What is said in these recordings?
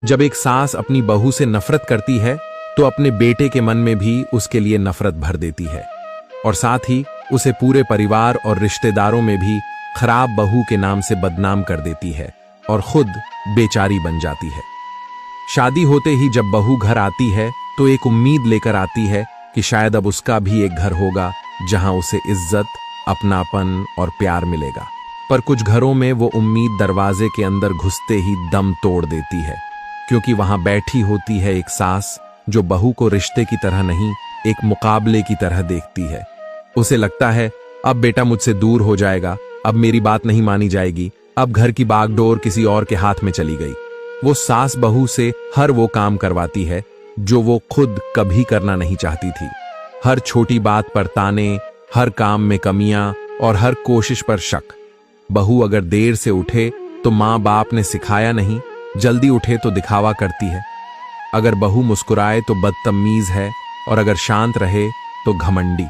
जब एक सास अपनी बहू से नफरत करती है तो अपने बेटे के मन में भी उसके लिए नफरत भर देती है और साथ ही उसे पूरे परिवार और रिश्तेदारों में भी खराब बहू के नाम से बदनाम कर देती है और खुद बेचारी बन जाती है। शादी होते ही जब बहू घर आती है तो एक उम्मीद लेकर आती है कि शायद अब उसका भी एक घर होगा जहां उसे इज्जत, अपनापन और प्यार मिलेगा। पर कुछ घरों में वो उम्मीद दरवाजे के अंदर घुसते ही दम तोड़ देती है, क्योंकि वहां बैठी होती है एक सास जो बहू को रिश्ते की तरह नहीं, एक मुकाबले की तरह देखती है। उसे लगता है अब बेटा मुझसे दूर हो जाएगा, अब मेरी बात नहीं मानी जाएगी, अब घर की बागडोर किसी और के हाथ में चली गई। वो सास बहू से हर वो काम करवाती है जो वो खुद कभी करना नहीं चाहती थी। हर छोटी बात पर ताने, हर काम में कमियां और हर कोशिश पर शक। बहू अगर देर से उठे तो माँ बाप ने सिखाया नहीं, जल्दी उठे तो दिखावा करती है। अगर बहू मुस्कुराए तो बदतमीज है और अगर शांत रहे तो घमंडी।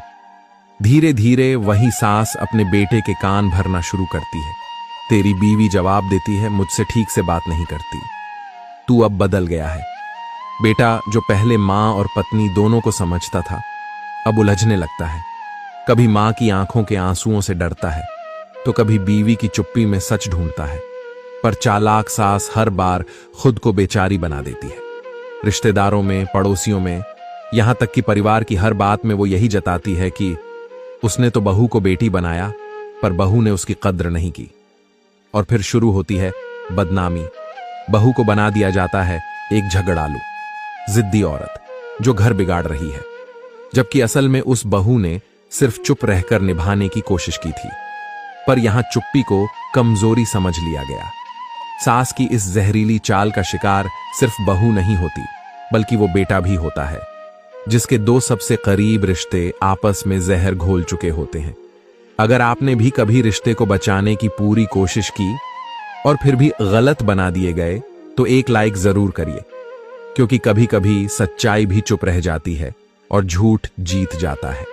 धीरे धीरे वही सास अपने बेटे के कान भरना शुरू करती है। तेरी बीवी जवाब देती है, मुझसे ठीक से बात नहीं करती, तू अब बदल गया है। बेटा जो पहले माँ और पत्नी दोनों को समझता था अब उलझने लगता है। कभी माँ की आंखों के आंसुओं से डरता है तो कभी बीवी की चुप्पी में सच ढूंढता है। पर चालाक सास हर बार खुद को बेचारी बना देती है। रिश्तेदारों में, पड़ोसियों में, यहां तक कि परिवार की हर बात में वो यही जताती है कि उसने तो बहू को बेटी बनाया पर बहू ने उसकी कद्र नहीं की। और फिर शुरू होती है बदनामी। बहू को बना दिया जाता है एक झगड़ालू, जिद्दी औरत जो घर बिगाड़ रही है, जबकि असल में उस बहू ने सिर्फ चुप रहकर निभाने की कोशिश की थी। पर यहां चुप्पी को कमजोरी समझ लिया गया। सास की इस जहरीली चाल का शिकार सिर्फ बहू नहीं होती, बल्कि वो बेटा भी होता है, जिसके दो सबसे करीब रिश्ते आपस में जहर घोल चुके होते हैं। अगर आपने भी कभी रिश्ते को बचाने की पूरी कोशिश की और फिर भी गलत बना दिए गए तो एक लाइक जरूर करिए, क्योंकि कभी कभी सच्चाई भी चुप रह जाती है और झूठ जीत जाता है।